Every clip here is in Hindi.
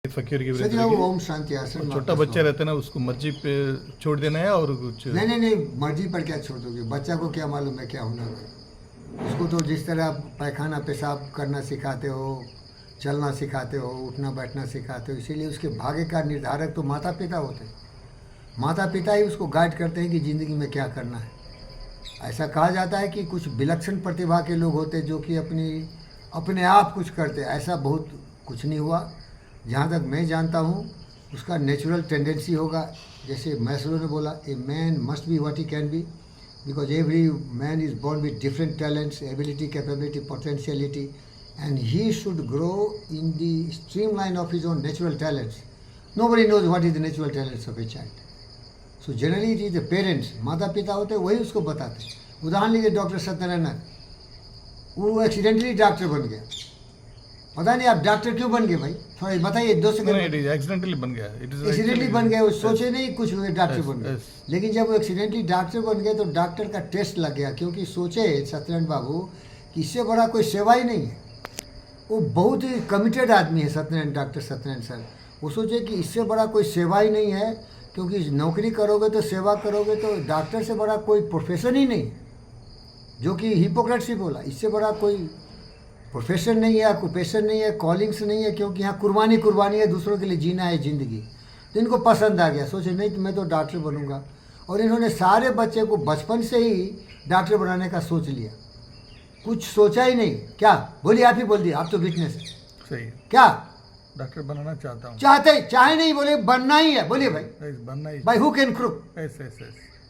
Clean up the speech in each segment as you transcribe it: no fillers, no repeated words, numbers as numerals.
फकीर की सच वृद्धि वो ओम शांति आश्रम छोटा बच्चा रहता है ना, उसको मर्जी पे छोड़ देना है और कुछ नहीं मर्जी पर क्या छोड़ दोगे? बच्चा को क्या मालूम है क्या होना है? उसको तो जिस तरह आप पैखाना पेशाब करना सिखाते हो, चलना सिखाते हो, उठना बैठना सिखाते हो, इसीलिए उसके भाग्य का निर्धारक तो माता पिता होते हैं। माता पिता ही उसको गाइड करते हैं कि ज़िंदगी में क्या करना है। ऐसा कहा जाता है कि कुछ विलक्षण प्रतिभा के लोग होते जो कि अपने आप कुछ करते, ऐसा बहुत कुछ नहीं हुआ। जहाँ तक मैं जानता हूँ उसका नेचुरल टेंडेंसी होगा। जैसे मैस्लो ने बोला, a man must be what he can be, because every man is born with different talents, ability, capability, potentiality, and he should grow in the streamline of his own natural talents. Nobody knows what is the natural talents of a child. So generally it is the parents, माता पिता होते वही उसको बताते हैं। उदाहरण लीजिए डॉक्टर सत्यनारायण, वो एक्सीडेंटली डॉक्टर बन गया। पता नहीं आप डॉक्टर क्यों बन गए भाई, थोड़ा बताइए। 2 सेकंड। एक्सीडेंटली बन गया, एक्सीडेंटली बन गए, वो सोचे नहीं कुछ हुए डॉक्टर बन गए। लेकिन जब वो एक्सीडेंटली डॉक्टर बन गए तो डॉक्टर का टेस्ट लग गया, क्योंकि सोचे सत्यनारायण बाबू कि इससे बड़ा कोई सेवा ही नहीं है। वो बहुत ही कमिटेड आदमी है सत्यनारायण, डॉक्टर सत्यनारायण सर। वो सोचे कि इससे बड़ा कोई सेवा ही नहीं है, क्योंकि नौकरी करोगे तो सेवा करोगे तो डॉक्टर से बड़ा कोई प्रोफेशन ही नहीं है, जो कि हिपोक्रेट्स ही बोला। इससे बड़ा कोई प्रोफेशन नहीं है, ऑक्यूपेशन नहीं है, कॉलिंग्स नहीं है, क्योंकि यहाँ कुर्बानी है, दूसरों के लिए जीना है ज़िंदगी। तो इनको पसंद आ गया, सोचे नहीं तो मैं तो डॉक्टर बनूंगा। और इन्होंने सारे बच्चे को बचपन से ही डॉक्टर बनाने का सोच लिया, कुछ सोचा ही नहीं। क्या बोलिए, आप ही बोल दिए, आप तो विटनेस है। सही, क्या डॉक्टर बनाना चाहता हूँ। चाहे नहीं, बोले बनना ही है। बोलिए भाई, बनना ही भाई हु कैन क्रुक।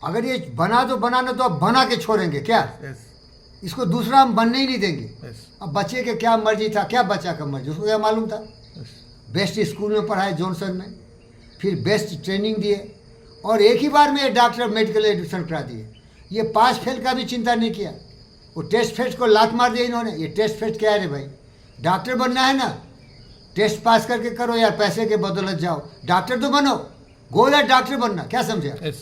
अगर ये बनाना तो अब बना के छोड़ेंगे क्या? इसको दूसरा हम बनने ही नहीं देंगे। अब बच्चे के क्या मर्जी था, क्या बच्चा का मर्जी, उसको क्या मालूम था? बेस्ट स्कूल में पढ़ाए जॉनसन में, फिर बेस्ट ट्रेनिंग दिए, और एक ही बार में डॉक्टर मेडिकल एडमिशन करा दिए। ये पास फेल का भी चिंता नहीं किया, वो टेस्ट फेस्ट को लात मार दिया इन्होंने। ये टेस्ट फेस्ट क्या है रे भाई? डॉक्टर बनना है ना, टेस्ट पास करके करो यार, पैसे के बदौलत जाओ, डॉक्टर तो बनो। गोल है डॉक्टर बनना, क्या समझे?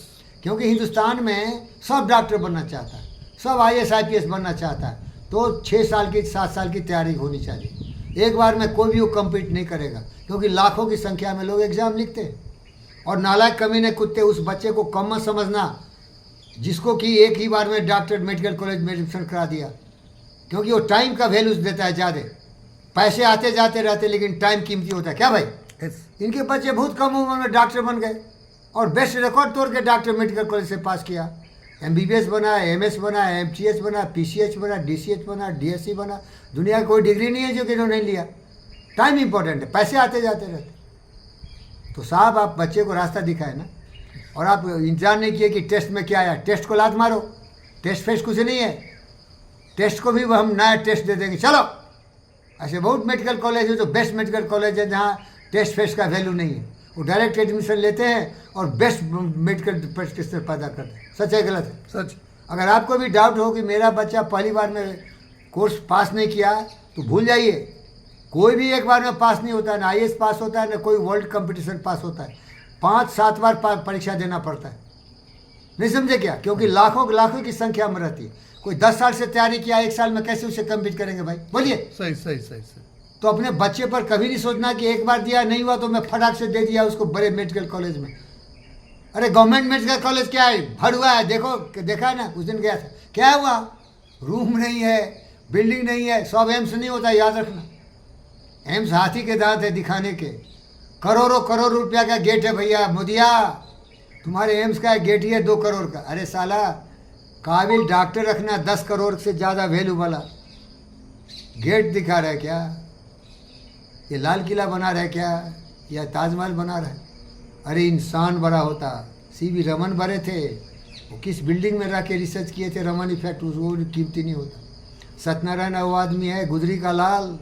क्योंकि हिंदुस्तान में सब डॉक्टर बनना चाहता है, सब IAS IPS बनना चाहता है। तो 6 साल की 7 साल की तैयारी होनी चाहिए। एक बार में कोई भी वो कम्पीट नहीं करेगा, क्योंकि लाखों की संख्या में लोग एग्ज़ाम लिखते हैं। और नालायक कमीने कुत्ते उस बच्चे को कम मत समझना जिसको कि एक ही बार में डॉक्टर मेडिकल कॉलेज में एडमिशन करा दिया, क्योंकि वो टाइम का वैल्यूज देता है ज़्यादा। पैसे आते जाते रहते, लेकिन टाइम कीमती होता है। क्या भाई? इनके बच्चे बहुत कम उम्र में डॉक्टर बन गए, और बेस्ट रिकॉर्ड तोड़ के डॉक्टर मेडिकल कॉलेज से पास किया। MBBS बना, MS बना, MTH बना, PCH बना, DCH बना, DSC बना। दुनिया की कोई डिग्री नहीं है जो कि इन्होंने नहीं लिया। टाइम इंपॉर्टेंट है, पैसे आते जाते रहते। तो साहब आप बच्चे को रास्ता दिखाए ना, और आप इंतजार नहीं किए कि टेस्ट में क्या आया, टेस्ट को लात मारो। टेस्ट फेस्ट कुछ नहीं है, टेस्ट को भी हम नया टेस्ट दे देंगे, चलो। ऐसे बहुत मेडिकल कॉलेज है जो बेस्ट मेडिकल कॉलेज है, जहाँ टेस्ट फेस्ट का वैल्यू नहीं है। वो डायरेक्ट एडमिशन लेते हैं और बेस्ट मेडिकल प्रैक्टिशनर पैदा करते हैं। सच है गलत है? सच। अगर आपको भी डाउट हो कि मेरा बच्चा पहली बार में कोर्स पास नहीं किया, तो भूल जाइए, कोई भी एक बार में पास नहीं होता है। ना IAS पास होता है, ना कोई वर्ल्ड कंपटीशन पास होता है। 5-7 बार परीक्षा देना पड़ता है। नहीं समझे क्या? क्योंकि लाखों की संख्या में रहती है। कोई 10 साल से तैयारी किया, 1 साल में कैसे उसे कम्पीट करेंगे भाई? बोलिए। सही। तो अपने बच्चे पर कभी नहीं सोचना कि एक बार दिया नहीं हुआ तो मैं फटाक से दे दिया उसको बड़े मेडिकल कॉलेज में। अरे गवर्नमेंट मेडिकल कॉलेज क्या है, भर हुआ है। देखा है ना, उस दिन गया था, क्या हुआ? रूम नहीं है, बिल्डिंग नहीं है। सब एम्स नहीं होता, याद रखना। एम्स हाथी के दांत है दिखाने के। करोड़ों रुपया का गेट है भैया। मोदिया, तुम्हारे एम्स का गेट ही है 2 करोड़ का। अरे साला, काबिल डॉक्टर रखना 10 करोड़ से ज़्यादा वैल्यू वाला गेट दिखा रहा है क्या? ये लाल किला बना रहा है क्या, या ताजमहल बना रहा है? अरे इंसान बड़ा होता। CV रमन बड़े थे, वो किस बिल्डिंग में रह के रिसर्च किए थे, रमन इफेक्ट, वो कीमती नहीं होता। सत्यनारायण वो आदमी है गुजरी का लाल,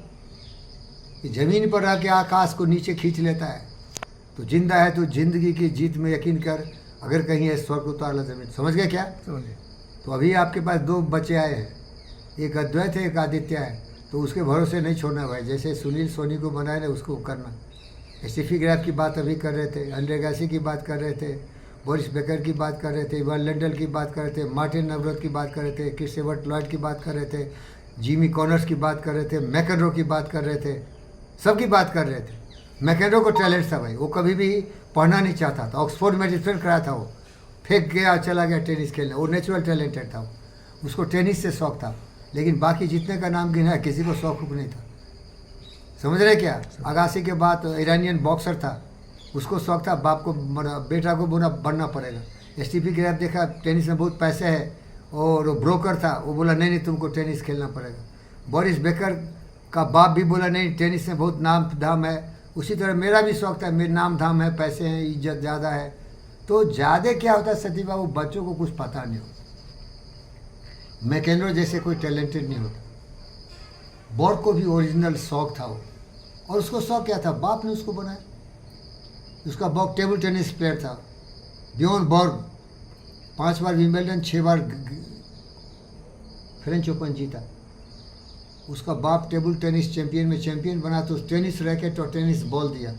ये ज़मीन पर रह के आकाश को नीचे खींच लेता है। तो जिंदा है तो जिंदगी की जीत में यकीन कर, अगर कहीं है स्वर्ग उतार ला जमीन। समझ गए क्या? समझिए। तो अभी आपके पास 2 बच्चे आए हैं, एक अद्वैत है, एक आदित्य है। तो उसके भरोसे नहीं छोड़ना भाई। जैसे सुनील सोनी को बनाए ना, उसको करना। स्टीफी ग्राफ की बात अभी कर रहे थे, अंड्रे गासी की बात कर रहे थे, बोरिस बेकर की बात कर रहे थे, इवान लंडल की बात कर रहे थे, मार्टिन नवरत की बात कर रहे थे, क्रिस एवर्ट लॉयड की बात कर रहे थे, जिमी कॉनर्स की बात कर रहे थे, मैकनरो की बात कर रहे थे, सबकी बात कर रहे थे। मैकेंड्रो को टैलेंट था भाई, वो कभी भी पढ़ना नहीं चाहता था, ऑक्सफोर्ड में एडमिशन कराया था, वो फेंक गया, चला गया टेनिस खेलने, वो नेचुरल टैलेंटेड था, उसको टेनिस से शौक था। लेकिन बाकी जितने का नाम गिना है किसी को शौक नहीं था, समझ रहे क्या। अगासी के बाद ईरानियन बॉक्सर था, उसको शौक था बाप को बेटा को बनना पड़ेगा। STP ग्रैफ देखा टेनिस में बहुत पैसे है, और वो ब्रोकर था, वो बोला नहीं नहीं तुमको टेनिस खेलना पड़ेगा। बोरिस बेकर का बाप भी बोला नहीं टेनिस में बहुत नाम धाम है। उसी तरह मेरा भी शौक था, मेरे नाम धाम है, पैसे हैं, इज्जत ज़्यादा है। तो ज़्यादा क्या होता है सती बाबू, बच्चों को कुछ पता नहीं होता। मैकेंड्रो जैसे कोई टैलेंटेड नहीं होता। बॉर्ग को भी ओरिजिनल शौक था वो, और उसको शौक क्या था, बाप ने उसको बनाया। उसका बाप टेबल टेनिस प्लेयर था, बियॉन बॉर्ग 5 बार विंबलडन, 6 बार फ्रेंच ओपन जीता। उसका बाप टेबल टेनिस चैंपियन में चैंपियन बना, तो टेनिस रैकेट और टेनिस बॉल दिया।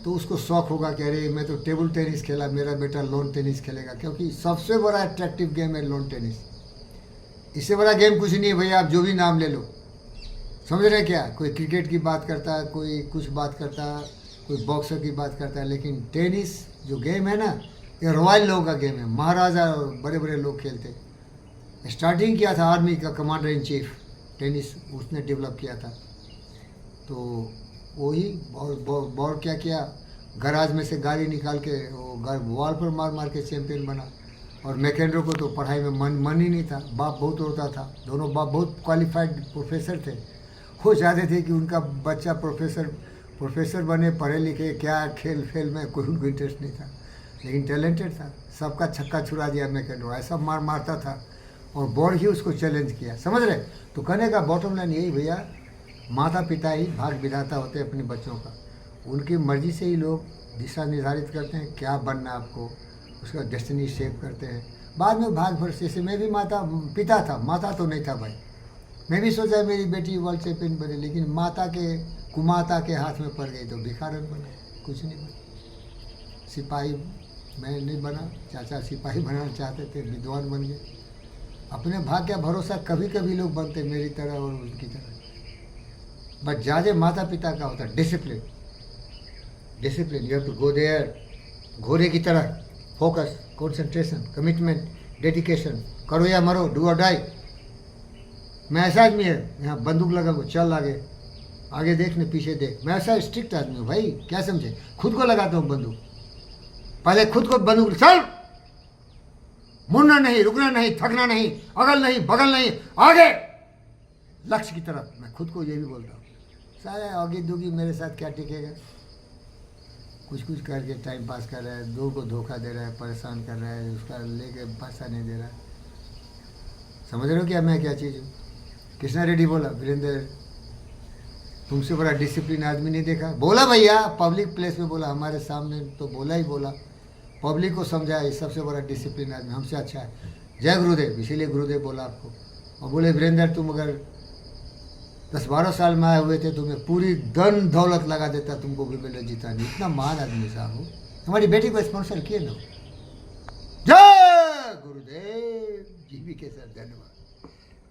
तो उसको शौक होगा कि अरे मैं तो टेबल टेनिस खेला, मेरा बेटा लॉन टेनिस खेलेगा, क्योंकि सबसे बड़ा अट्रैक्टिव गेम है लॉन टेनिस। इससे बड़ा गेम कुछ नहीं है भैया, आप जो भी नाम ले लो, समझ रहे क्या। कोई क्रिकेट की बात करता है, कोई कुछ बात करता है, कोई बॉक्सर की बात करता है, लेकिन टेनिस जो गेम है ना, ये रॉयल लोगों का गेम है, महाराजा और बड़े बड़े लोग खेलते। स्टार्टिंग किया था आर्मी का कमांडर इन चीफ, टेनिस उसने डेवलप किया था। तो वही बॉल क्या किया, गराज में से गाड़ी निकाल के वो वॉल पर मार मार के चैंपियन बना। और मैकेंड्रो को तो पढ़ाई में मन ही नहीं था, बाप बहुत रोता था। दोनों बाप बहुत क्वालिफाइड प्रोफेसर थे, वो चाहते थे कि उनका बच्चा प्रोफेसर बने, पढ़े लिखे, क्या खेल फेल में कोई उनको इंटरेस्ट नहीं था, लेकिन टैलेंटेड था। सबका छक्का छुड़ा दिया मैकेंड्रो, ऐसा मारता था, और बॉर्ग ही उसको चैलेंज किया, समझ रहे। तो कहने का बॉटम लाइन यही भैया, माता पिता ही भाग विधाता होते हैं अपने बच्चों का। उनकी मर्जी से ही लोग दिशा निर्धारित करते हैं क्या बनना आपको, उसका डेस्टिनी शेप करते हैं। बाद में भाग भर से मैं भी पिता था, माता तो नहीं था भाई। मैं भी सोचा मेरी बेटी वर्ल्ड चैंपियन बने, लेकिन माता के कुमाता के हाथ में पड़ गई तो भिखारन बना, कुछ नहीं बना। सिपाही मैं नहीं बना, चाचा सिपाही बनाना चाहते थे, विद्वान बन गए। अपने भाग का भरोसा कभी कभी लोग बनते मेरी तरह और उनकी तरह, बट ज़्यादा माता पिता का होता है discipline. You have to go there, घोड़े की तरह फोकस, कंसंट्रेशन, कमिटमेंट, डेडिकेशन, करो या मरो, डू और डाई। मैं ऐसा आदमी है, यहाँ बंदूक लगा चल आगे, आगे देख न पीछे देख। मैं ऐसा स्ट्रिक्ट आदमी हूँ भाई, क्या समझे। खुद को लगाता हूँ बंदूक, पहले खुद को बंदूक, चल, मुड़ना नहीं, रुकना नहीं, थकना नहीं, अगल नहीं, बगल नहीं, आगे लक्ष्य की तरफ। मैं खुद को ये भी बोलता हूँ। सारे आगे दूगी मेरे साथ क्या टिकेगा, कुछ करके टाइम पास कर रहा है, दो को धोखा दे रहा है, परेशान कर रहा है, उसका लेके पैसा नहीं दे रहा है। समझ रहे हो क्या मैं क्या चीज़ हूँ। कृष्णा रेड्डी बोला, वीरेंद्र तुमसे बड़ा डिसिप्लिन आदमी नहीं देखा। बोला भैया, पब्लिक प्लेस में बोला, हमारे सामने तो बोला ही बोला, पब्लिक को समझाया, सबसे बड़ा डिसिप्लिन आदमी हमसे अच्छा है। जय गुरुदेव, इसीलिए गुरुदेव बोला आपको। और बोले वीरेंद्र तुम अगर 10-12 साल में आए हुए थे, तुम्हें पूरी धन दौलत लगा देता, तुमको भी मिले जीता नहीं। इतना महान आदमी साहब हो, हमारी बेटी को स्पॉन्सर किए ना। जय गुरुदेव जी भी के साथ, धन्यवाद।